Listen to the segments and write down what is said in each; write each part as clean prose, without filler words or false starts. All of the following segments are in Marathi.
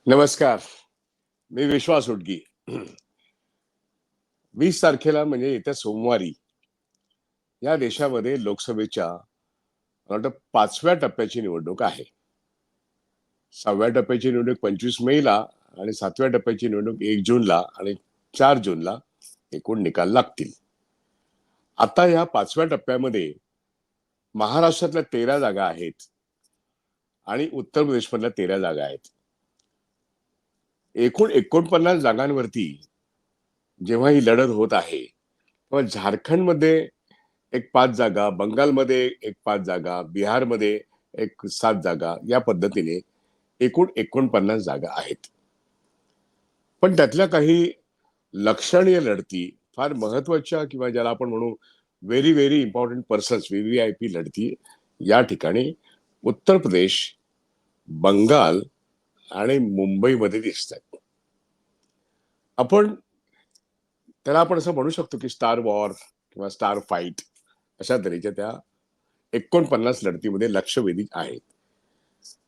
नमस्कार. मी विश्वास उडगी. 20 तारखेला म्हणजे येत्या सोमवारी या देशामध्ये लोकसभेच्या मला वाटतं 5व्या टप्प्याची निवडणूक आहे. 6व्या टप्प्याची निवडणूक 25 मेला आणि 7व्या टप्प्याची निवडणूक 1 जूनला आणि 4 जूनला एकूण निकाल लागतील. आता या 5व्या टप्प्यामध्ये महाराष्ट्रातल्या 13 जागा आहेत आणि उत्तर प्रदेशमधल्या 13 जागा आहेत. एकूण 49 जागांवरती जेव्हा ही लढत होत आहे, तेव्हा झारखंडमध्ये एक 5 जागा, बंगालमध्ये एक 5 जागा, बिहारमध्ये एक 7 जागा या पद्धतीने एकूण 49 जागा आहेत. पण त्यातल्या काही लक्षणीय लढती फार महत्वाच्या किंवा ज्याला आपण म्हणू very very important persons VVIP लढती या ठिकाणी उत्तर प्रदेश, बंगाल आणि मुंबईमध्ये दिसतात. आपण त्याला आपण असं म्हणू शकतो की स्टार वॉर किंवा स्टार फाईट अशा तऱ्हेच्या त्या 49 लढतीमध्ये लक्षवेधी आहेत.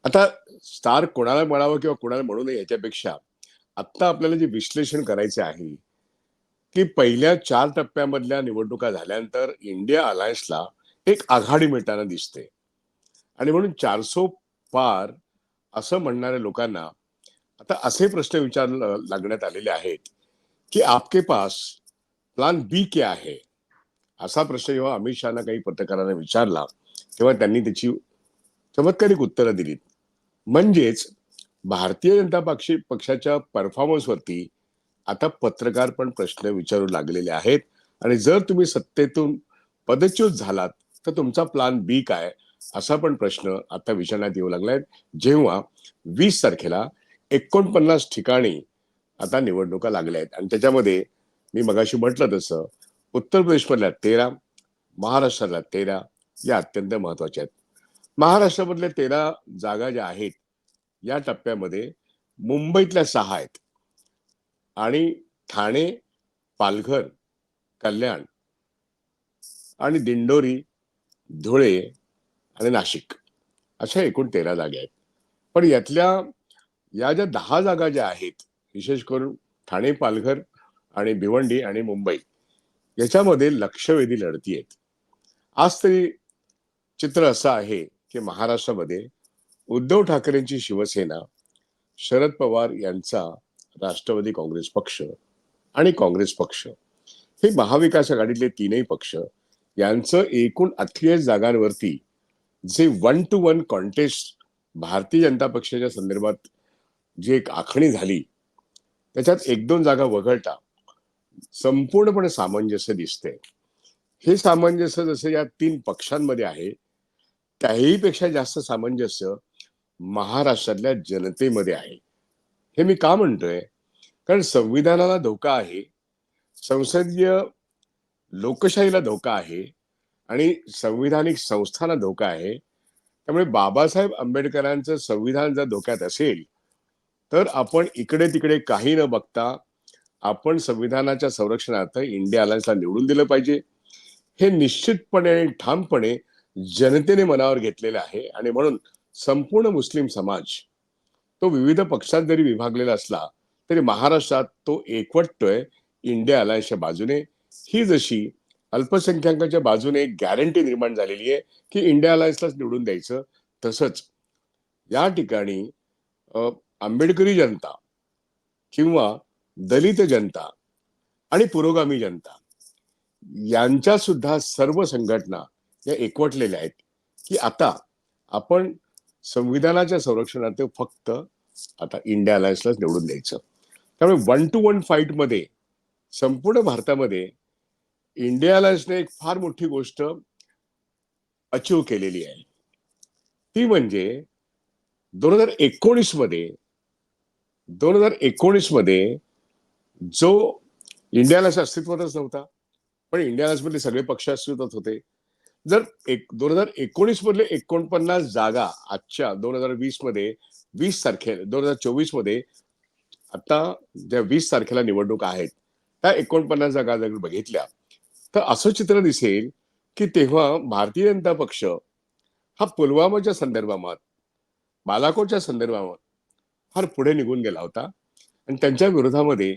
आता स्टार कोणाला म्हणावं किंवा कोणाला म्हणू नये याच्यापेक्षा आत्ता आपल्याला जे विश्लेषण करायचे आहे की पहिल्या 4 टप्प्यामधल्या निवडणुका झाल्यानंतर इंडिया अलायन्सला एक आघाडी मिळताना दिसते आणि म्हणून 400 पार असं म्हणणाऱ्या लोकांना आता असे प्रश्न विचारला लागण्यात आलेले आहेत की आपके पास प्लान बी क्या है. असा प्रश्न जेव्हा अमित शहाना काही पत्रकारांना विचारला तेव्हा त्यांनी त्याची चमत्कारिक उत्तरं दिलीत. म्हणजेच भारतीय जनता पक्षाच्या परफॉर्मन्सवरती आता पत्रकार पण प्रश्न विचारू लागलेले आहेत आणि जर तुम्ही सत्तेतून पदच्युत झालात तर तुमचा प्लान बी काय असा पण प्रश्न आता विचारण्यात येऊ लागलाय, जेव्हा 20 तारखेला 49 ठिकाणी आता निवडणुका लागल्या आहेत. आणि त्याच्यामध्ये मी मगाशी म्हटलं तसं उत्तर प्रदेशमधल्या 13, महाराष्ट्रातल्या 13 या अत्यंत महत्वाच्या आहेत. महाराष्ट्रामधल्या 13 जागा ज्या आहेत या टप्प्यामध्ये मुंबईतल्या 6 आहेत आणि ठाणे, पालघर, कल्याण आणि दिंडोरी, धुळे आणि नाशिक अशा एकूण 13 जागा आहेत. पण यातल्या या ज्या 10 जागा ज्या आहेत, विशेष करून ठाणे, पालघर आणि भिवंडी आणि मुंबई याच्यामध्ये लक्षवेधी लढती आहेत. आज तरी चित्र असं आहे की महाराष्ट्रामध्ये उद्धव ठाकरेंची शिवसेना, शरद पवार यांचा राष्ट्रवादी काँग्रेस पक्ष आणि काँग्रेस पक्ष हे महाविकास आघाडीतले तीनही पक्ष यांचं एकूण 48 जागांवरती जे 1 to 1 कॉन्टेस्ट भारतीय जनता पक्षाच्या संदर्भात जी एक आखणी झाली त्याच्यात 1-2 जागा वगळता संपूर्णपणे सामंजस्य दिसते. हे सामंजस्य जसं या 3 पक्षांमध्ये आहे त्याही पेक्षा जास्त सामंजस्य महाराष्ट्रातल्या जनतेमध्ये आहे. हे मी का म्हणतोय, कारण संविधानाला धोका आहे, संसदीय लोकशाहीला धोका आहे आणि संविधानिक संस्थांना धोका आहे. त्यामुळे बाबासाहेब आंबेडकरांचं संविधान जर धोक्यात असेल तर आपण इकडे तिकडे काही न बघता आपण संविधानाच्या संरक्षणार्थ इंडिया अलायन्सला निवडून दिलं पाहिजे. हे निश्चितपणे आणि ठामपणे जनतेने मनावर घेतलेलं आहे आणि म्हणून संपूर्ण मुस्लिम समाज तो विविध पक्षात जरी विभागलेला असला तरी महाराष्ट्रात तो एकवटतोय इंडिया अलायन्सच्या बाजूने. ही जशी अल्पसंख्याकांच्या बाजूने एक गॅरंटी निर्माण झालेली आहे की इंडिया अलायन्सलाच निवडून द्यायचं, तसंच या ठिकाणी आंबेडकरी जनता किंवा दलित जनता आणि पुरोगामी जनता यांच्या सुद्धा सर्व संघटना या एकवटलेल्या आहेत की आता आपण संविधानाच्या संरक्षणार्थ फक्त आता इंडिया अलायन्सलाच निवडून द्यायचं. त्यामुळे 1 to 1 फाईट मध्ये संपूर्ण भारतामध्ये इंडिया अलायन्सने एक फार मोठी गोष्ट अचीव केलेली आहे. ती म्हणजे 2019 मध्ये जो इंडिया अलायन्स अस्तित्वातच नव्हता पण इंडिया अलायन्स मधले सगळे पक्ष अस्तित्वात होते. जर 2019 मधले 49 जागा आजच्या 2020 मध्ये 20 तारखेला 2024 मध्ये आता ज्या 20 तारखेला निवडणूक आहेत त्या 49 जागा जर बघितल्या तर असं चित्र दिसेल की तेव्हा भारतीय जनता पक्ष हा पुलवामाच्या संदर्भात, बालाकोटच्या संदर्भात फार पुढे निघून गेला होता आणि त्यांच्या विरोधामध्ये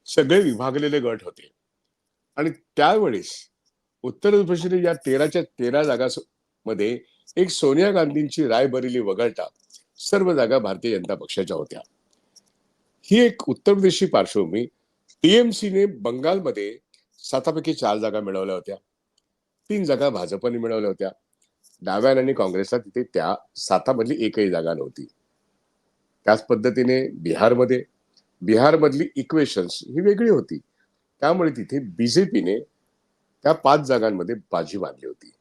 सगळे विभागलेले गट होते. आणि त्यावेळेस उत्तर प्रदेश या 13च्या 13 जागा मध्ये एक सोनिया गांधींची रायबरेली वगळता सर्व जागा भारतीय जनता पक्षाच्या होत्या. ही एक उत्तर प्रदेशची पार्श्वभूमी. टीएमसीने बंगालमध्ये 7पैकी 4 जागा मिळवल्या होत्या. 3 जागा भाजपने मिळवल्या होत्या. डाव्या आणि काँग्रेसला तिथे त्या 7मधली एकही जागा नव्हती. त्याच पद्धतीने बिहारमधली इक्वेशन्स ही वेगळी होती. त्यामुळे तिथे बीजेपीने त्या 5 जागांमध्ये बाजी मारली होती.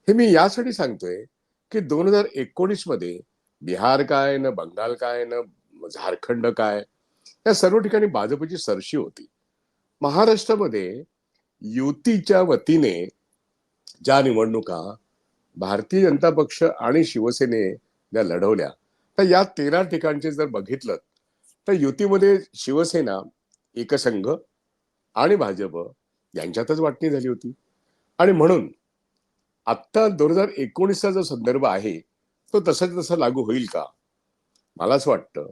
हे मी यासाठी सांगतोय की 2019 मध्ये बिहार काय न बंगाल काय न झारखंड काय, या सर्व ठिकाणी भाजपची सरशी होती. महाराष्ट्रामध्ये युतीच्या वतीने ज्या निवडणुका भारतीय जनता पक्ष आणि शिवसेने ज्या लढवल्या, तर या 13 ठिकाणचे जर बघितलं तर युतीमध्ये शिवसेना, एकसंघ आणि भाजप यांच्यातच वाटणी झाली होती. आणि म्हणून आता 2019चा जो संदर्भ आहे तो तसाच तसा लागू होईल का? मला असं वाटतं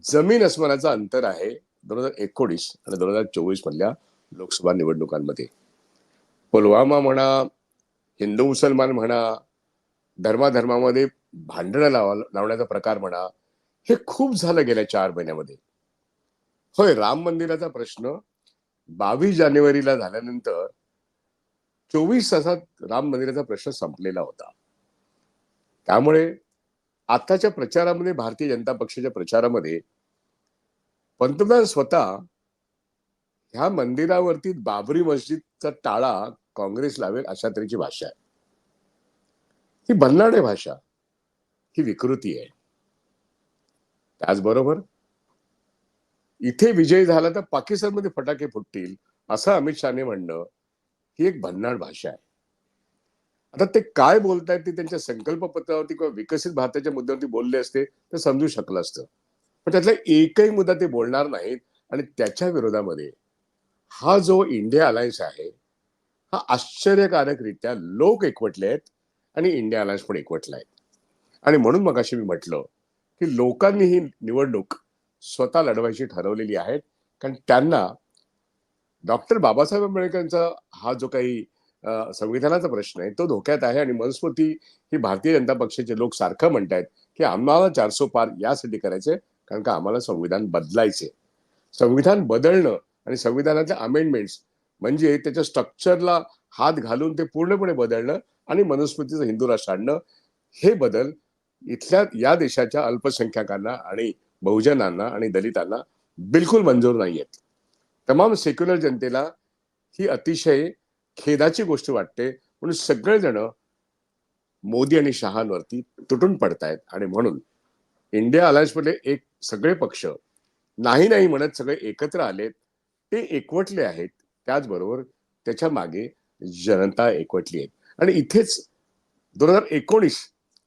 जमीन अस्मानाचा अंतर आहे 2019 आणि 2024 मधल्या लोकसभा निवडणुकांमध्ये. पुलवामा म्हणा, हिंदू मुसलमान म्हणा, धर्माधर्मामध्ये भांडणं लावण्याचा प्रकार म्हणा, हे खूप झालं गेल्या 4 महिन्यामध्ये. होय, राम मंदिराचा प्रश्न 22 जानेवारीला झाल्यानंतर 24 तासात राम मंदिराचा प्रश्न संपलेला होता. त्यामुळे आताच्या प्रचारामध्ये, भारतीय जनता पक्षाच्या प्रचारामध्ये पंतप्रधान स्वतः ह्या मंदिरावरती बाबरी मस्जिदचा टाळा काँग्रेस लावेल अशा तऱ्हेची भाषा आहे. ही भन्नाट आहे भाषा, ही विकृती आहे. त्याचबरोबर इथे विजय झाला तर पाकिस्तानमध्ये फटाके फुटतील असं अमित शहाने म्हणणं ही एक भन्नाट भाषा आहे. आता ते काय बोलतायत ते त्यांच्या संकल्पपत्रावरती किंवा विकसित भारताच्या मुद्द्यावरती बोलले असते तर समजू शकलं असतं. पण त्यातला एकही मुद्दा ते बोलणार नाहीत. आणि त्याच्या विरोधामध्ये हा जो इंडिया अलायन्स आहे, हा आश्चर्यकारकरित्या लोक एकवटले आहेत आणि इंडिया अलायन्स पण एकवटला आहे. आणि म्हणून मगाशी मी म्हटलं की लोकांनी ही निवडणूक स्वतः लढवायची ठरवलेली आहे. कारण त्यांना डॉक्टर बाबासाहेब आंबेडकरांचा हा जो काही संविधानाचा प्रश्न आहे तो धोक्यात आहे. आणि मनुस्मृती ही भारतीय जनता पक्षाचे लोक सारखं म्हणतायत की आम्हाला 400 पार यासाठी करायचंय कारण का आम्हाला संविधान बदलायचे. संविधान बदलणं आणि संविधानातल्या अमेंडमेंट्स म्हणजे त्याच्या स्ट्रक्चरला हात घालून ते पूर्णपणे बदलणं आणि मनुस्मृतीचं हिंदू राष्ट्र आणणं, हे बदल इथल्या या देशाच्या अल्पसंख्याकांना आणि बहुजनांना आणि दलितांना बिलकुल मंजूर नाहीयेत. तमाम सेक्युलर जनतेला ही अतिशय खेदाची गोष्ट वाटते. म्हणून सगळेजण मोदी आणि शहांवरती तुटून पडतायत. आणि म्हणून इंडिया अलायन्स मध्ये एक सगळे पक्ष नाही नाही म्हणत सगळे एकत्र आलेत, ते एकवटले आहेत. त्याचबरोबर त्याच्या मागे जनता एकवटली आहे. आणि इथेच 2019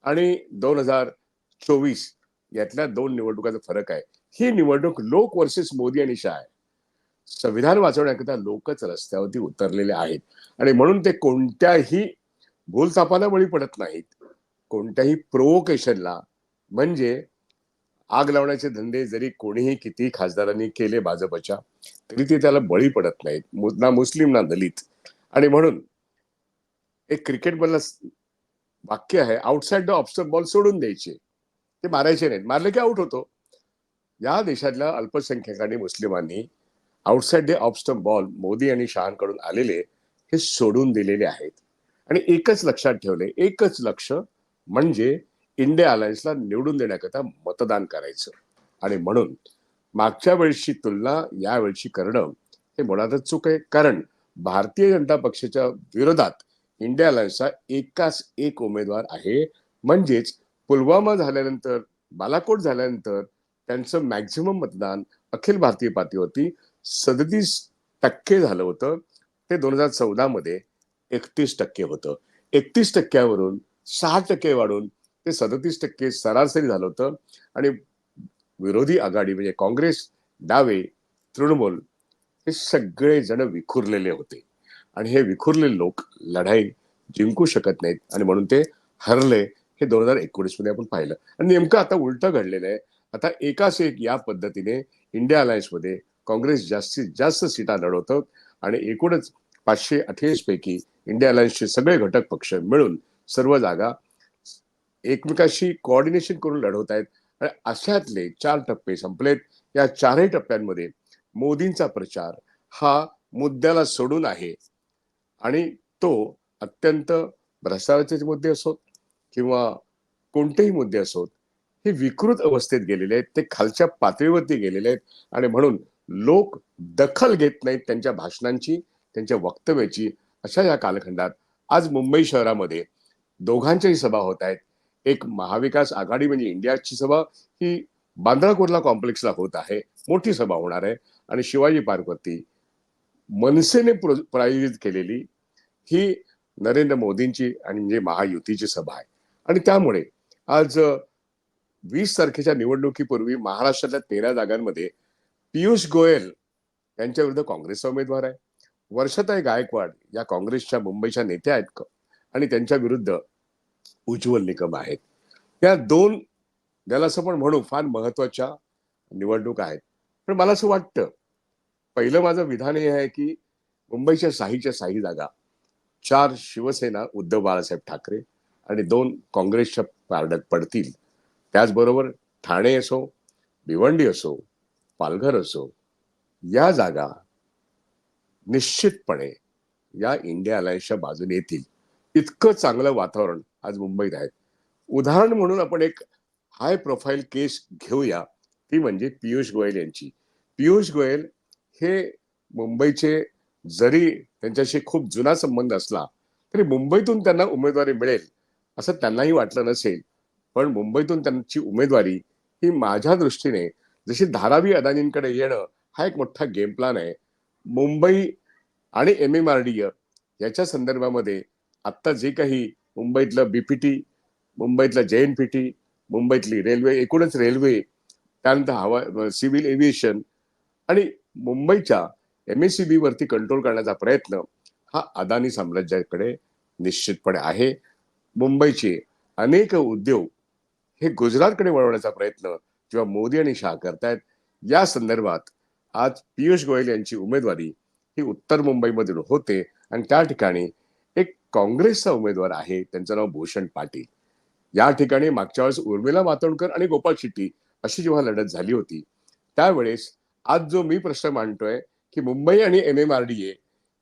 आणि 2024 यातल्या 2 निवडणुकांचा फरक आहे. ही निवडणूक लोक वर्सेस मोदी आणि शहा आहे. संविधान वाचवण्याकरता लोकच रस्त्यावरती उतरलेले आहेत. आणि म्हणून ते कोणत्याही भूलथापाला बळी पडत नाहीत. कोणत्याही प्रोव्होकेशनला, म्हणजे आग लावण्याचे धंदे जरी कोणीही किती खासदारांनी केले भाजपच्या, तरी ते त्याला बळी पडत नाहीत, ना मुस्लिम ना दलित. आणि म्हणून एक क्रिकेटमधलं वाक्य आहे, आउटसाइड द ऑफ बॉल सोडून द्यायचे, ते मारायचे नाहीत. मारले की आउट होतो. या देशातल्या अल्पसंख्याकांनी, मुस्लिमांनी outside the off ball Modi आणि शहांकडून आलेले हे सोडून दिलेले आहेत. आणि एकच लक्षात ठेवले, एकच लक्ष, म्हणजे इंडिया अलायन्सला निवडून देण्याकरता मतदान करायचं. आणि म्हणून मागच्या वेळची तुलना यावेळची करणं हे मुळातच चूक आहे. कारण भारतीय जनता पक्षाच्या विरोधात इंडिया अलायन्सचा एकाच एक उमेदवार आहे. म्हणजेच पुलवामा झाल्यानंतर, बालाकोट झाल्यानंतर त्यांचं मॅक्झिमम मतदान अखिल भारतीय पातळीवरती 37% झालं होतं. ते 2014 मध्ये 31% होतं. 31%वरून 6% वाढून ते 37% सरासरी झालं होतं. आणि विरोधी आघाडी म्हणजे काँग्रेस, डावे, तृणमूल हे सगळे जण विखुरलेले होते. आणि हे विखुरलेले लोक लढाई जिंकू शकत नाहीत. आणि म्हणून ते हरले. हे 2019 मध्ये आपण पाहिलं. आणि नेमकं आता उलट घडलेलं आहे. आता एकाच एक या पद्धतीने इंडिया अलायन्स मध्ये काँग्रेस जास्तीत जास्त सीटा लढवतं आणि एकूणच 528 पैकी इंडिया अलायन्सचे सगळे घटक पक्ष मिळून सर्व जागा एकमेकाशी कोऑर्डिनेशन करून लढवत आहेत. आणि अशातले 4 टप्पे संपलेत. या 4ही टप्प्यांमध्ये मोदींचा प्रचार हा मुद्द्याला सोडून आहे आणि तो अत्यंत भ्रष्टाचाराचे मुद्दे असोत किंवा कोणतेही मुद्दे असोत, हे विकृत अवस्थेत गेलेले आहेत. ते खालच्या पातळीवरती गेलेले आहेत आणि म्हणून लोक दखल घेत नाहीत त्यांच्या भाषणांची, त्यांच्या वक्तव्याची. अशा या कालखंडात आज मुंबई शहरामध्ये दोघांच्याही सभा होत आहेत. एक महाविकास आघाडी म्हणजे इंडियाची सभा ही बांद्रा कुर्ला कॉम्प्लेक्सला होत आहे. मोठी सभा होणार आहे आणि शिवाजी पार्कवरती मनसेने प्रायोजित केलेली ही नरेंद्र मोदींची आणि म्हणजे महायुतीची सभा आहे. आणि त्यामुळे आज 20 तारखेच्या निवडणुकीपूर्वी महाराष्ट्रातल्या 13 जागांमध्ये पियुष गोयल यांच्या विरुद्ध काँग्रेसचा उमेदवार आहे. वर्षाताई गायकवाड या काँग्रेसच्या मुंबईच्या नेत्या आहेत आणि त्यांच्या विरुद्ध उज्ज्वल निकम आहेत. या दोन ज्याला असं पण म्हणू फार महत्वाच्या निवडणूक आहेत. पण मला असं वाटतं पहिलं माझं विधान हे आहे की मुंबईच्या 6च्या 6 जागा 4 शिवसेना उद्धव बाळासाहेब ठाकरे आणि 2 काँग्रेसच्या पारड्यात पडतील. त्याचबरोबर ठाणे असो, भिवंडी असो, पालघर असो, या जागा निश्चितपणे या इंडिया अलायन्सच्या बाजूने येतील. इतकं चांगलं वातावरण आज मुंबईत आहे. उदाहरण म्हणून आपण एक हाय प्रोफाईल केस घेऊया, ती म्हणजे पियुष गोयल यांची. पियुष गोयल हे मुंबईचे, जरी त्यांच्याशी खूप जुना संबंध असला तरी मुंबईतून त्यांना उमेदवारी मिळेल असं त्यांनाही वाटलं नसेल. पण मुंबईतून त्यांची उमेदवारी ही माझ्या दृष्टीने जशी धारावी अदानींकडे येणं हा एक मोठा गेम प्लॅन आहे. मुंबई आणि MMRDA याच्या संदर्भामध्ये आता जे काही मुंबईतलं BPT, मुंबईतलं JNPT, मुंबईतली रेल्वे, एकूणच रेल्वे, त्यानंतर हवा सिव्हिल एव्हिएशन आणि मुंबईच्या MSEB वरती कंट्रोल करण्याचा प्रयत्न हा अदानी साम्राज्याकडे निश्चितपणे आहे. मुंबईचे अनेक उद्योग हे गुजरातकडे वळवण्याचा प्रयत्न जेव्हा मोदी आणि शाह करतायत, या संदर्भात आज पियुष गोयल यांची उमेदवारी ही उत्तर मुंबईमधून होते आणि त्या ठिकाणी एक काँग्रेसचा उमेदवार आहे, त्यांचं नाव भूषण पाटील. या ठिकाणी मागच्या वेळेस उर्मिला मातोंडकर आणि गोपाळ शेट्टी अशी जेव्हा लढत झाली होती, त्यावेळेस आज जो मी प्रश्न मांडतोय की मुंबई आणि MMRDA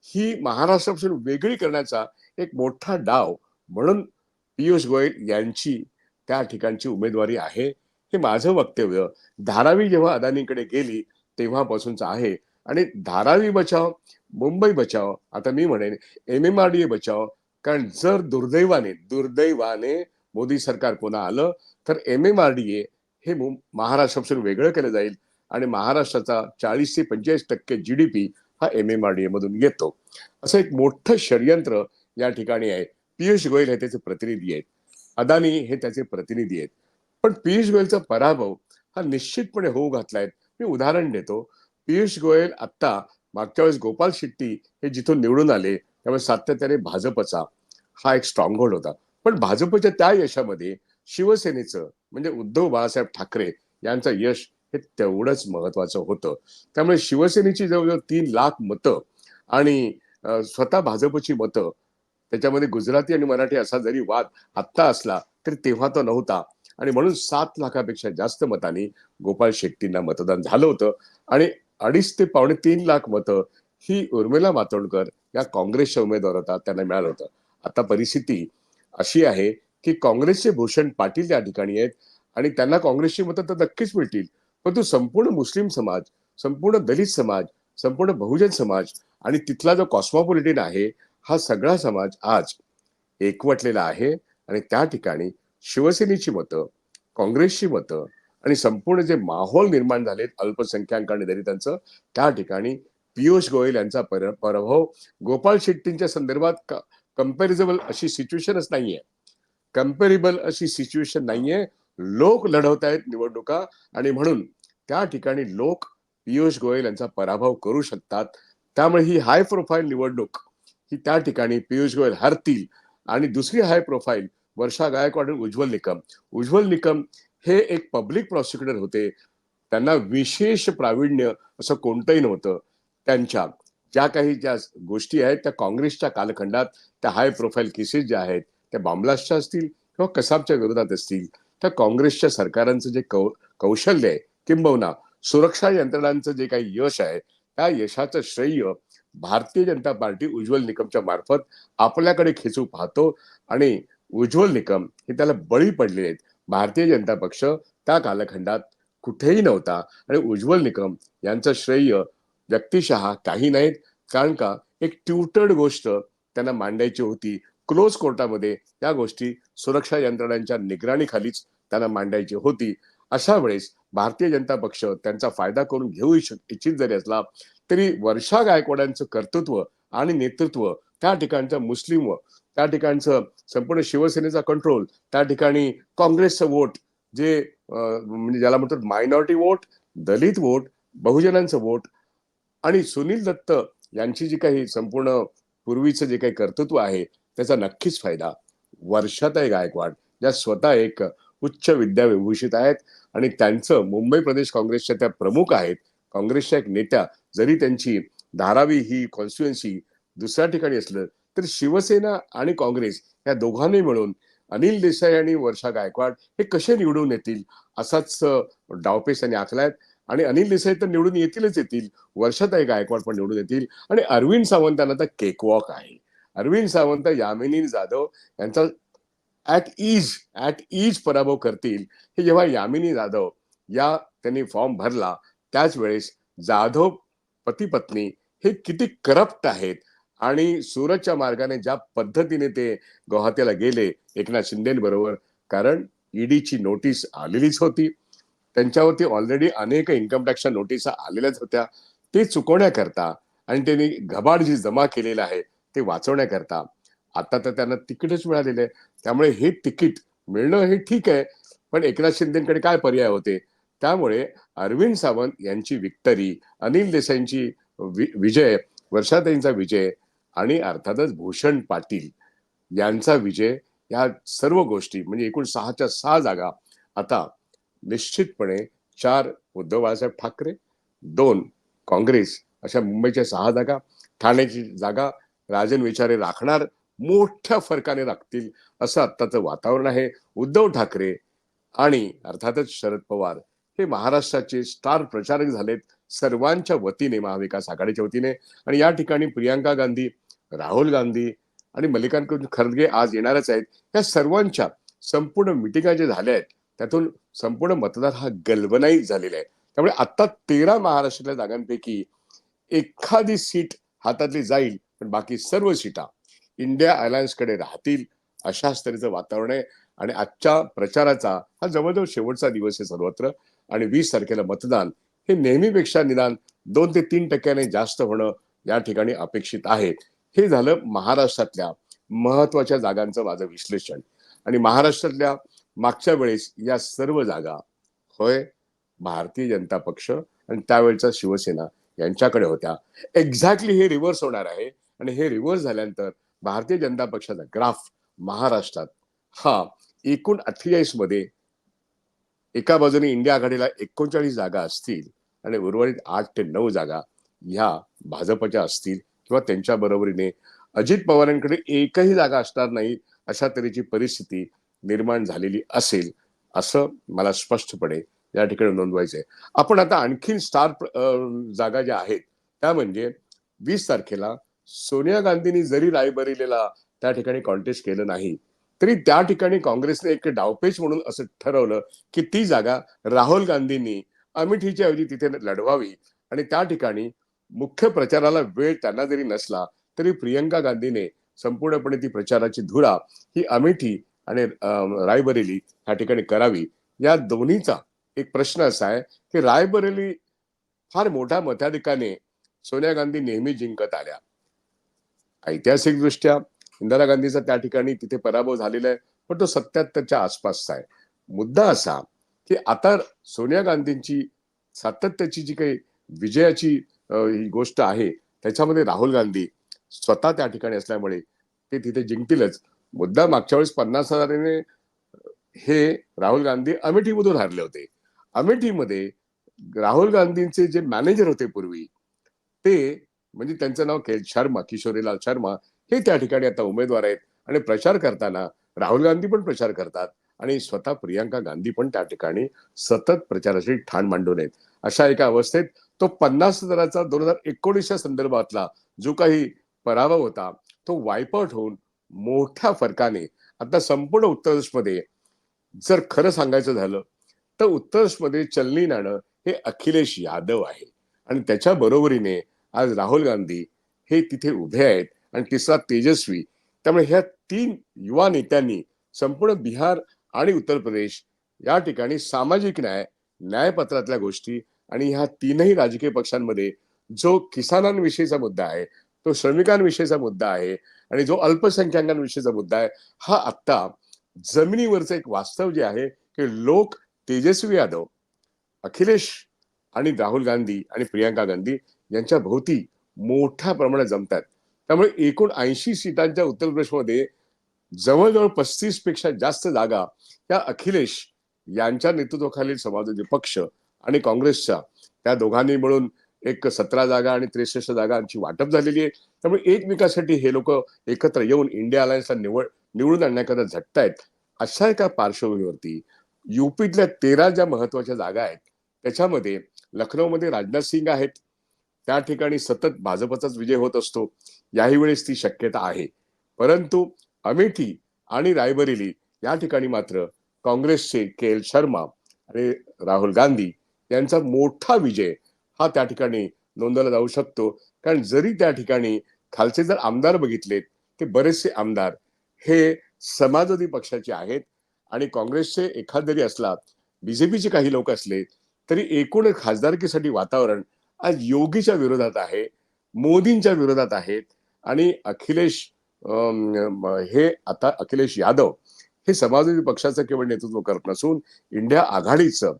ही महाराष्ट्रापासून वेगळी करण्याचा एक मोठा डाव म्हणून पियुष गोयल यांची त्या ठिकाणची उमेदवारी आहे, हे माझं वक्तव्य धारावी जेव्हा अदानीकडे गेली तेव्हापासूनच आहे. आणि धारावी बचाव, मुंबई बचाव, आता मी म्हणेन MMRDA बचाव. कारण जर दुर्दैवाने मोदी सरकार पुन्हा आलं तर MMRDA हे महाराष्ट्रापासून वेगळं केलं जाईल आणि महाराष्ट्राचा 40 ते 45% GDP हा MMRDA मधून येतो. असं एक मोठं षडयंत्र या ठिकाणी आहे. पियुष गोयल हे त्याचे प्रतिनिधी आहेत, अदानी हे त्याचे प्रतिनिधी आहेत. पण पियुष गोयलचा पराभव हा निश्चितपणे होऊ घातलाय. मी उदाहरण देतो. पियुष गोयल आता मागच्या वेळेस गोपाल शेट्टी हे जिथून निवडून आले त्यामुळे सातत्याने भाजपचा हा एक स्ट्रॉंग होल्ड होता. पण भाजपच्या त्या यशामध्ये शिवसेनेचं म्हणजे उद्धव बाळासाहेब ठाकरे यांचं यश हे तेवढंच महत्वाचं होतं. त्यामुळे शिवसेनेची जवळजवळ 3 लाख मतं आणि स्वतः भाजपची मतं, त्याच्यामध्ये गुजराती आणि मराठी असा जरी वाद आत्ता असला तरी तेव्हा तो नव्हता आणि म्हणून 7 लाखापेक्षा जास्त मतांनी गोपाळ शेट्टींना मतदान झालं होतं आणि 2.5 ते पावणे 3 लाख मतं ही उर्मिला मातोंडकर या काँग्रेसच्या उमेदवार होता त्यांना मिळालं होतं. आता परिस्थिती अशी आहे की काँग्रेसचे भूषण पाटील त्या ठिकाणी आहेत आणि त्यांना काँग्रेसची मतं तर नक्कीच मिळतील, परंतु संपूर्ण मुस्लिम समाज, संपूर्ण दलित समाज, संपूर्ण बहुजन समाज आणि तिथला जो कॉस्मोपॉलिटन आहे हा सगळा समाज आज एकवटलेला आहे आणि त्या ठिकाणी शिवसेनेची मतं, काँग्रेसची मतं आणि संपूर्ण जे माहोल निर्माण झालेत अल्पसंख्याकांनी दलितांचं, त्या ठिकाणी पियुष गोयल यांचा पराभव गोपाळ शेट्टींच्या संदर्भात कंपॅरिझेबल अशी सिच्युएशनच नाहीये. कंपेरेबल अशी सिच्युएशन नाहीये. लोक लढवत आहेत निवडणुका आणि म्हणून त्या ठिकाणी लोक पियुष गोयल यांचा पराभव करू शकतात. त्यामुळे ही हाय प्रोफाईल निवडणूक ही त्या ठिकाणी पियुष गोयल हरतील. आणि दुसरी हाय प्रोफाईल वर्षा गायकवाड आणि उज्ज्वल निकम हे एक पब्लिक प्रॉसिक्युटर होते. त्यांना विशेष प्रावीण्य असं कोणतंही नव्हतं. त्यांच्या ज्या गोष्टी आहेत त्या काँग्रेसच्या कालखंडात, त्या हाय प्रोफाईल केसेस ज्या आहेत त्या बॉम्बलास्टच्या असतील किंवा कसाबच्या विरोधात असतील, त्या काँग्रेसच्या सरकारांचं जे कौशल्य आहे, किंबहुना सुरक्षा यंत्रणांचं जे काही यश आहे, त्या यशाचं श्रेय भारतीय जनता पार्टी उज्ज्वल निकमच्या मार्फत आपल्याकडे खेचू पाहतो. आणि उज्ज्वल निकम हे त्याला बळी पडले आहेत. भारतीय जनता पक्ष त्या कालखंडात कुठेही नव्हता आणि उज्ज्वल निकम यांचं श्रेय व्यक्तिशः काही नाहीत. कारण का एक ट्युटर्ड गोष्ट त्यांना मांडायची होती. क्लोज कोर्टामध्ये त्या गोष्टी सुरक्षा यंत्रणांच्या निगराणीखालीच त्यांना मांडायची होती. अशा वेळेस भारतीय जनता पक्ष त्यांचा फायदा करून घेऊ इच्छित जरी असला तरी वर्षा गायकवाडांचं कर्तृत्व आणि नेतृत्व, त्या ठिकाणचं मुस्लिम, त्या ठिकाणचं संपूर्ण शिवसेनेचा कंट्रोल, त्या ठिकाणी काँग्रेसचं वोट जे म्हणजे ज्याला म्हणतात मायनॉरिटी वोट, दलित वोट, बहुजनांचं वोट आणि सुनील दत्त यांची जी काही संपूर्ण पूर्वीचं जे काही कर्तृत्व आहे त्याचा नक्कीच फायदा वर्षाताई गायकवाड, ज्या स्वतः एक उच्च विद्याविभूषित आहेत आणि त्यांचं मुंबई प्रदेश काँग्रेसच्या त्या प्रमुख आहेत. काँग्रेसच्या एक नेत्या, जरी त्यांची धारावी ही कॉन्स्टिट्युएन्सी दुसऱ्या ठिकाणी असलं तर शिवसेना आणि काँग्रेस या दोघांनी मिळून अनिल देसाई आणि वर्षा गायकवाड हे कसे निवडून येतील असाच डावपेच त्यांनी आखलाय. आणि अनिल देसाई तर निवडून येतीलच येतील, वर्षाताई गायकवाड पण निवडून येतील. आणि अरविंद सावंतांना तर केकवॉक आहे. अरविंद सावंत यामिनी जाधव यांचा ऍट इज पराभव करतील. हे जेव्हा यामिनी जाधव या त्यांनी फॉर्म भरला त्याच वेळेस जाधव पती पत्नी हे किती करप्ट आहेत आणि सुरतच्या मार्गाने ज्या पद्धतीने ते गुवाहाटीला गेले एकनाथ शिंदेबरोबर, कारण ईडीची नोटीस आलेलीच होती, त्यांच्यावरती ऑलरेडी अनेक इन्कम टॅक्सच्या नोटिसा आलेल्याच होत्या. ते चुकवण्याकरता आणि त्यांनी घबाड जी जमा केलेलं आहे ते वाचवण्याकरता आता तर त्यांना तिकीटच मिळालेलं आहे. त्यामुळे हे तिकीट मिळणं हे ठीक आहे, पण एकनाथ शिंदेकडे काय पर्याय होते. त्यामुळे अरविंद सावंत यांची विक्टरी, अनिल देसाईंची विजय, वर्षाताईंचा विजय आणि अर्थातच भूषण पाटील यांचा विजय, या सर्व गोष्टी म्हणजे एकूण 6च्या 6 जागा आता निश्चितपणे 4 उद्धव बाळासाहेब ठाकरे, 2 काँग्रेस, अशा मुंबईच्या 6 जागा, ठाण्याची जागा राजन विचारे राखणार, मोठ्या फरकाने राखतील असं आत्ताचं वातावरण आहे. उद्धव ठाकरे आणि अर्थातच शरद पवार हे महाराष्ट्राचे स्टार प्रचारक झालेत सर्वांच्या वतीने, महाविकास आघाडीच्या वतीने. आणि या ठिकाणी प्रियांका गांधी, राहुल गांधी आणि मल्लिकार्जुन खरगे आज येणारच आहेत. या सर्वांच्या संपूर्ण मिटिंगा जे झाल्या आहेत त्यातून संपूर्ण मतदार हा गल्वनाईज झालेला आहे. त्यामुळे आता 13 महाराष्ट्रातल्या जागांपैकी एखादी सीट हातातली जाईल, पण बाकी सर्व सीटा इंडिया अलायन्सकडे राहतील अशाच तऱ्हेचं वातावरण आहे. आणि आजच्या प्रचाराचा हा जवळजवळ शेवटचा दिवस आहे सर्वत्र. आणि 20 तारखेला मतदान हे नेहमीपेक्षा निदान 2 ते 3% जास्त होणं या ठिकाणी अपेक्षित आहे. हे झालं महाराष्ट्रातल्या महत्वाच्या जागांचं माझं विश्लेषण. आणि महाराष्ट्रातल्या मागच्या वेळेस या सर्व जागा होय भारतीय जनता पक्ष आणि त्यावेळचा शिवसेना यांच्याकडे होत्या. एक्झॅक्टली हे रिव्हर्स होणार आहे. आणि हे रिव्हर्स झाल्यानंतर भारतीय जनता पक्षाचा ग्राफ महाराष्ट्रात हा एकूण 48 मध्ये एका बाजूने इंडिया आघाडीला 39 जागा असतील आणि उर्वरित 8 ते 9 जागा ह्या भाजपच्या असतील किंवा त्यांच्या बरोबरीने अजित पवारांकडे एकही जागा असणार नाही अशा तऱ्हेची परिस्थिती निर्माण झालेली असेल असं मला स्पष्टपणे या ठिकाणी नोंदवायचंय. आपण आता आणखीन स्टार जागा ज्या आहेत त्या म्हणजे 20 तारखेला सोनिया गांधींनी जरी रायबरेलीला त्या ठिकाणी कॉन्टेस्ट केलं नाही तरी त्या ठिकाणी काँग्रेसने एक डावपेच म्हणून असं ठरवलं की ती जागा राहुल गांधींनी अमेठीच्या ऐवजी तिथे लढवावी. आणि त्या ठिकाणी मुख्य प्रचाराला वेळ त्यांना जरी नसला तरी प्रियंका गांधीने संपूर्णपणे ती प्रचाराची धुरा ही अमेठी आणि रायबरेली ह्या ठिकाणी करावी. या दोन्हीचा एक प्रश्न असा आहे की रायबरेली फार मोठ्या मताधिकाने सोनिया गांधी नेहमी जिंकत आल्या. ऐतिहासिक दृष्ट्या इंदिरा गांधीचा त्या ठिकाणी तिथे पराभव झालेला आहे, पण तो 77च्या आसपासचा आहे. मुद्दा असा की आता सोनिया गांधींची सातत्याची जी काही विजयाची ही गोष्ट आहे त्याच्यामध्ये राहुल गांधी स्वतः त्या ठिकाणी असल्यामुळे ते तिथे जिंकतीलच. मुद्दा मागच्या वेळेस 50,000 हे राहुल गांधी अमेठीमधून हारले होते. अमेठीमध्ये राहुल गांधींचे जे मॅनेजर होते पूर्वी, ते म्हणजे त्यांचं नाव शर्मा, किशोरीलाल शर्मा, हे त्या ठिकाणी आता उमेदवार आहेत आणि प्रचार करताना राहुल गांधी पण प्रचार करतात आणि स्वतः प्रियांका गांधी पण त्या ठिकाणी सतत प्रचाराची ठाण मांडून आहेत. अशा एका अवस्थेत तो 50,000चा 2019च्या संदर्भातला जो काही पराभव होता, तो वाईप आउट होऊन मोठ्या फरकाने आता संपूर्ण उत्तर प्रदेशमध्ये जर खरं सांगायचं झालं तर उत्तर प्रदेशमध्ये चलनी नाणं हे अखिलेश यादव आहे आणि त्याच्या बरोबरीने आज राहुल गांधी हे तिथे उभे आहेत आणि तिसरा तेजस्वी. त्यामुळे ह्या 3 युवा नेत्यांनी संपूर्ण बिहार आणि उत्तर प्रदेश या ठिकाणी सामाजिक न्याय, न्यायपत्रातल्या गोष्टी आणि ह्या तीनही राजकीय पक्षांमध्ये जो किसानांविषयीचा मुद्दा आहे, तो श्रमिकांविषयीचा मुद्दा आहे आणि जो अल्पसंख्याकांविषयीचा मुद्दा आहे, हा आत्ता जमिनीवरचं एक वास्तव जे आहे की लोक तेजस्वी यादव, अखिलेश आणि राहुल गांधी आणि प्रियांका गांधी यांच्या भोवती मोठ्या प्रमाणात जमतात. त्यामुळे एकूण 80 सीटांच्या उत्तर प्रदेशमध्ये जवळजवळ 35 पेक्षा जास्त जागा त्या अखिलेश यांच्या नेतृत्वाखालील समाजवादी पक्ष आणि काँग्रेसच्या त्या दोघांनी मिळून एक 17 जागा आणि 63 जागांची वाटप झालेली आहे. त्यामुळे एकमेकासाठी हे लोक एकत्र येऊन इंडिया अलायन्सला निवडून आणण्याकरता झटतायत. अशा एका पार्श्वभूमीवरती युपीतल्या 13 ज्या महत्वाच्या जागा आहेत त्याच्यामध्ये लखनौमध्ये राजनाथ सिंग आहेत. त्या ठिकाणी सतत भाजपचाच विजय होत असतो, याही वेळेस ती शक्यता आहे. परंतु अमेठी आणि रायबरेली या ठिकाणी मात्र काँग्रेसचे के एल शर्मा आणि राहुल गांधी यांचा मोठा विजय हा त्या ठिकाणी नोंदवला जाऊ शकतो. कारण जरी त्या ठिकाणी खालचे जर आमदार बघितलेत ते बरेचसे आमदार हे समाजवादी पक्षाचे आहेत आणि काँग्रेसचे एखाद जरी असला, बीजेपीचे काही लोक असले तरी एकूण खासदारकीसाठी वातावरण आज योगीच्या विरोधात आहे, मोदींच्या विरोधात आहेत आणि हे आता अखिलेश यादव हे समाजवादी पक्षाचं केवळ नेतृत्व करत नसून इंडिया आघाडीचं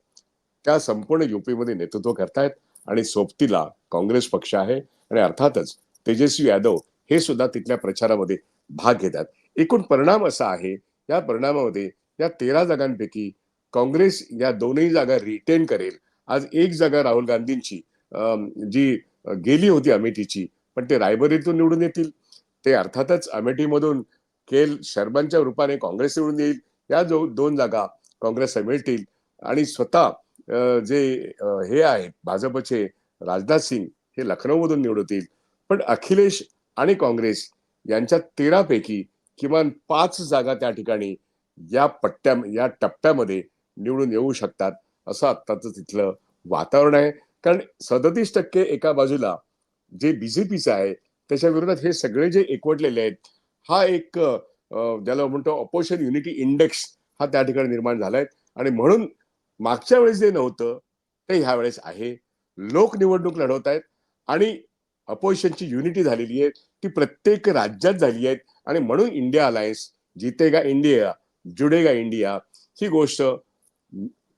त्या संपूर्ण युपीमध्ये नेतृत्व करतायत आणि सोबतीला काँग्रेस पक्ष आहे आणि अर्थातच तेजस्वी यादव हे सुद्धा तिथल्या प्रचारामध्ये भाग घेतात. एकूण परिणाम असा आहे, या परिणामामध्ये या 13 जागांपैकी काँग्रेस या दोनही जागा रिटेन करेल. आज एक जागा राहुल गांधींची जी गेली होती अमेठीची, पण ते रायबरेलीतून निवडून येतील. ते अर्थातच अमेठीमधून के एल शर्मांच्या रूपाने काँग्रेस निवडून येईल. या जो 2 जागा काँग्रेसला मिळतील आणि स्वतः जे हे आहेत भाजपचे राजनाथ सिंग हे लखनौमधून निवडतील. पण अखिलेश आणि काँग्रेस यांच्या 13 पैकी किमान 5 जागा त्या ठिकाणी या टप्प्यामध्ये निवडून येऊ शकतात, असं आत्ताचं तिथलं वातावरण आहे. कारण 37% एका बाजूला जे बीजेपीचं आहे त्याच्या विरोधात हे सगळे जे एकवटलेले आहेत, हा एक ज्याला म्हणतो अपोजिशन युनिटी इंडेक्स हा त्या ठिकाणी निर्माण झालाय आणि म्हणून मागच्या वेळेस जे नव्हतं ते ह्या वेळेस आहे. लोक निवडणूक लढवत आहेत आणि अपोजिशनची युनिटी झालेली आहे, ती प्रत्येक राज्यात झाली आहे आणि म्हणून इंडिया अलायन्स, जितेगा इंडिया जुडेगा इंडिया, ही गोष्ट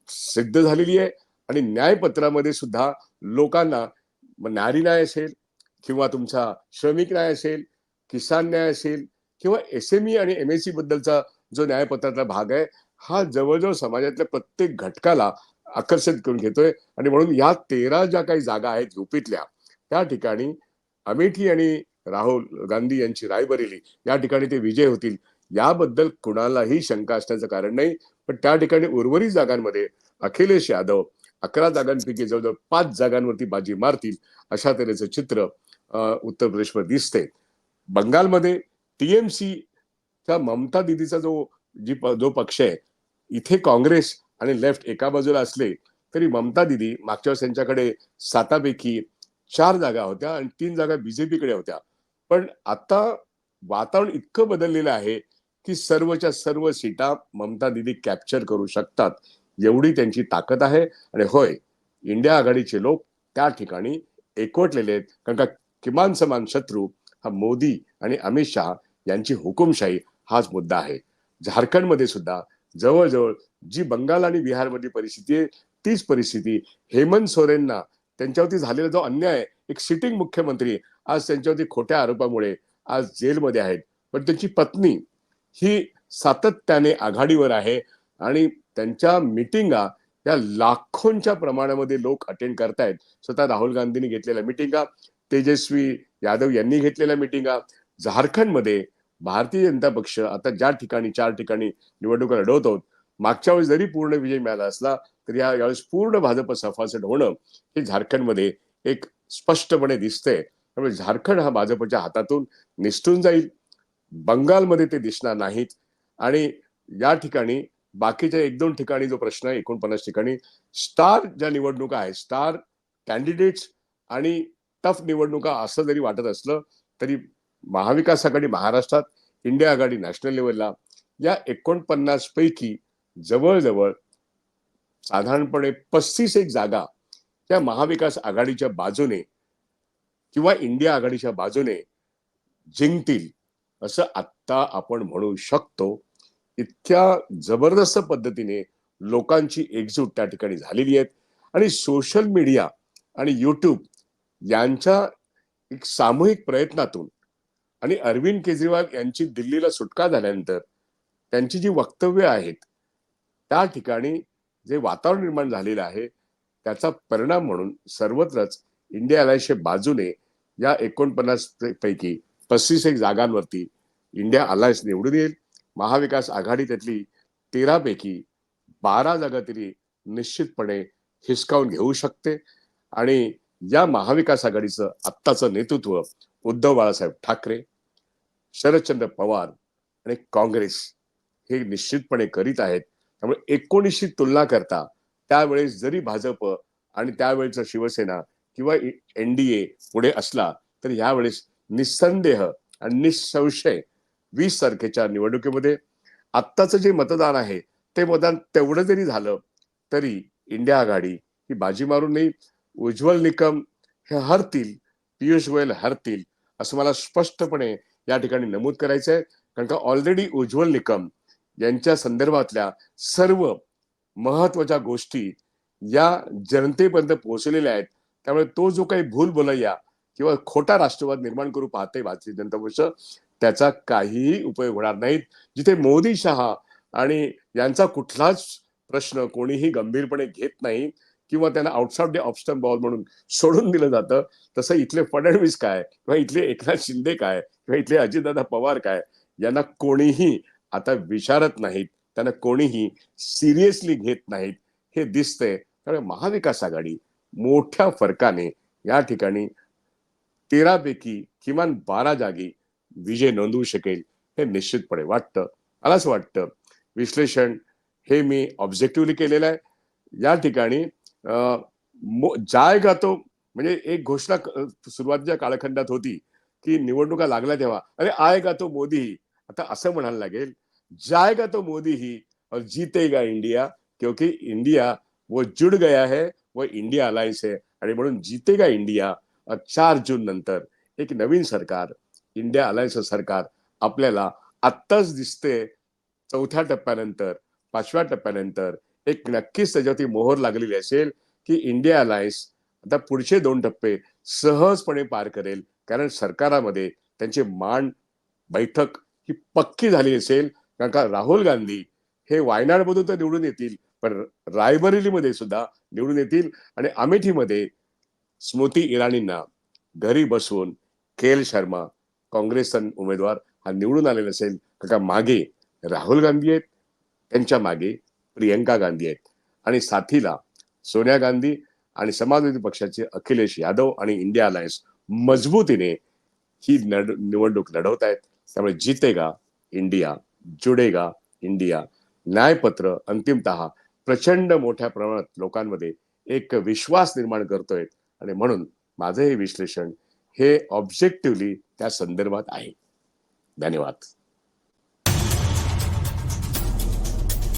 सिद्ध झालेली आहे आणि न्यायपत्रामध्ये सुद्धा लोकांना नारी न्याय असेल किंवा तुमचा श्रमिक न्याय असेल, किसान न्याय असेल किंवा एसएमई आणि एमएससी बद्दलचा जो न्यायपत्रातला भाग आहे, हा जवळजवळ समाजातल्या प्रत्येक घटकाला आकर्षित करून घेतोय आणि म्हणून या 13 ज्या काही जागा आहेत युपीतल्या, त्या ठिकाणी अमेठी आणि राहुल गांधी यांची रायबरेली या ठिकाणी ते विजय होतील याबद्दल कुणालाही शंका असण्याचं कारण नाही. पण त्या ठिकाणी उर्वरित जागांमध्ये अखिलेश यादव 11 जागांपैकी जवळजवळ 5 जागांवरती बाजी मारतील, अशा तऱ्हेचं चित्र उत्तर प्रदेशमध्ये दिसते. बंगालमध्ये टीएमसीचा ममता दीदीचा जो पक्ष आहे, इथे काँग्रेस आणि लेफ्ट एका बाजूला असले तरी ममता दीदी मागच्या वेळेस त्यांच्याकडे 7 पैकी 4 जागा होत्या आणि 3 जागा बीजेपीकडे होत्या. पण आता वातावरण इतकं बदललेलं आहे की सर्वच्या सर्व सीटा ममता दीदी कॅप्चर करू शकतात, एवढी त्यांची ताकद आहे. आणि होय, इंडिया आघाडीचे लोक त्या ठिकाणी एकवटलेले आहेत, कारण का किमान समान शत्रू हा मोदी आणि अमित शहा यांची हुकुमशाही हाच मुद्दा आहे. झारखंडमध्ये सुद्धा जवळजवळ जी बंगाल आणि बिहारमधली परिस्थिती आहे, तीच परिस्थिती हेमंत सोरेनना त्यांच्यावरती झालेला जो अन्याय, एक सिटिंग मुख्यमंत्री आज त्यांच्यावरती खोट्या आरोपामुळे आज जेलमध्ये आहेत, पण त्यांची पत्नी ही सातत्याने आघाडीवर आहे. आणि त्यांच्या मिटिंगा या लाखोंच्या प्रमाणामध्ये लोक अटेंड करतायत. स्वतः राहुल गांधींनी घेतलेल्या मिटिंगा, तेजस्वी यादव यांनी घेतलेल्या मिटिंगा, झारखंडमध्ये भारतीय जनता पक्ष आता ज्या ठिकाणी 4 ठिकाणी निवडणुका लढवत आहोत, मागच्या वेळेस जरी पूर्ण विजय मिळाला असला तरी यावेळेस पूर्ण भाजप सफासद होणं हे झारखंडमध्ये एक स्पष्टपणे दिसतंय. त्यामुळे झारखंड हा भाजपच्या हातातून निसटून जाईल. बंगालमध्ये ते दिसणार नाहीत आणि या ठिकाणी बाकीच्या 1-2 ठिकाणी जो प्रश्न आहे 49 ठिकाणी स्टार ज्या निवडणुका आहेत, स्टार कॅन्डिडेट्स आणि टफ निवडणुका असं जरी वाटत असलं तरी महाविकास आघाडी महाराष्ट्रात, इंडिया आघाडी नॅशनल लेवलला या 49 पैकी जवळ-जवळ साधारणपणे 35 एक जागा त्या महाविकास आघाडीच्या बाजूने किंवा इंडिया आघाडीच्या बाजूने जिंकतील असं आत्ता आपण म्हणू शकतो. इतक्या जबरदस्त पद्धतीने लोकांची एकजूट त्या ठिकाणी झालेली आहे आणि सोशल मीडिया आणि युट्यूब यांच्या एक सामूहिक प्रयत्नातून आणि अरविंद केजरीवाल यांची दिल्लीला सुटका झाल्यानंतर त्यांची जी वक्तव्य आहेत त्या ठिकाणी जे वातावरण निर्माण झालेलं आहे त्याचा परिणाम म्हणून सर्वत्रच इंडिया अलायन्सच्या बाजूने या 49 पैकी 35 एक जागांवरती इंडिया अलायन्स निवडून येईल. महाविकास आघाडी त्यातली 13 पैकी 12 जागा तरी निश्चितपणे हिसकावून घेऊ शकते आणि या महाविकास आघाडीचं आत्ताचं नेतृत्व उद्धव बाळासाहेब ठाकरे, शरदचंद्र पवार आणि काँग्रेस हे निश्चितपणे करीत आहेत. त्यामुळे 19शी तुलना करता त्यावेळेस जरी भाजप आणि त्यावेळेचा शिवसेना किंवा एनडीए पुढे असला तरी यावेळेस निस्संदेह आणि निसंशय 20 तारखेच्या निवडणुकीमध्ये आत्ताचं जे मतदान आहे ते मतदान तेवढं जरी झालं तरी इंडिया आघाडी ही बाजी मारून नाही. उज्ज्वल निकम हे हरतील, पियुष गोयल हरतील असं मला स्पष्टपणे या ठिकाणी नमूद करायचं आहे. कारण का ऑलरेडी उज्ज्वल निकम यांच्या संदर्भातल्या सर्व महत्वाच्या गोष्टी या जनतेपर्यंत पोहोचलेल्या आहेत. त्यामुळे तो जो काही भूल बोलैया किंवा खोटा राष्ट्रवाद निर्माण करू पाहते भारतीय जनता पक्ष त्याचा काहीही उपयोग होणार नाही. जिथे मोदी शहा आणि यांचा कुठलाच प्रश्न कोणीही गंभीरपणे घेत नाही किंवा त्यांना outside the off stump ball म्हणून सोडून दिलं जातं, तसं इथले फडणवीस काय किंवा इथले एकनाथ शिंदे काय किंवा इथले अजितदादा पवार काय यांना कोणीही आता विचारत नाहीत, त्यांना कोणीही सिरियसली घेत नाहीत हे दिसतंय. त्यामुळे महाविकास आघाडी मोठ्या फरकाने या ठिकाणी 13 पैकी किमान 12 जागी विजय नोंदवू शकेल हे निश्चितपणे वाटतं. मला असं वाटतं विश्लेषण हे मी ऑब्जेक्टिव्हली केलेलं आहे. या ठिकाणी जायगा तो म्हणजे एक घोषणा सुरुवातीच्या कालखंडात होती की निवडणुका लागल्या तेव्हा अरे आएगा तो मोदी ही. आता असं म्हणायला लागेल जाएगा तो मोदी ही और जीतेगा इंडिया क्योंकि इंडिया वो जुड़ गया है वो इंडिया अलायन्स है आणि म्हणून जीतेगा इंडिया. 4 जून नंतर एक नवीन सरकार इंडिया अलायन्स सरकार आपल्याला आत्ताच दिसते. 4थ्या टप्प्यानंतर 5व्या टप्प्यानंतर एक नक्कीच त्याच्यावरती मोहर लागलेली असेल की इंडिया अलायन्स आता पुढचे 2 टप्पे सहजपणे पार करेल. कारण सरकारामध्ये त्यांची मान बैठक ही पक्की झाली असेल. कारण का राहुल गांधी हे वायनाडमधून तर निवडून येतील पण रायबरेलीमध्ये सुद्धा निवडून येतील आणि अमेठीमध्ये स्मृती इराणींना घरी बसवून के एल शर्मा काँग्रेसचा उमेदवार हा निवडून आलेला असेल. कारण मागे राहुल गांधी आहेत, त्यांच्या मागे प्रियंका गांधी आहेत आणि साथीला सोनिया गांधी आणि समाजवादी पक्षाचे अखिलेश यादव आणि इंडिया अलायन्स मजबूतीने ही निवडणूक लढवत आहेत. त्यामुळे जीतेगा इंडिया, जुडेगा इंडिया न्यायपत्र अंतिमतः प्रचंड मोठ्या प्रमाणात लोकांमध्ये एक विश्वास निर्माण करतोय आणि म्हणून माझं हे विश्लेषण हे ऑब्जेक्टिव्हली त्या संदर्भात आहे. धन्यवाद.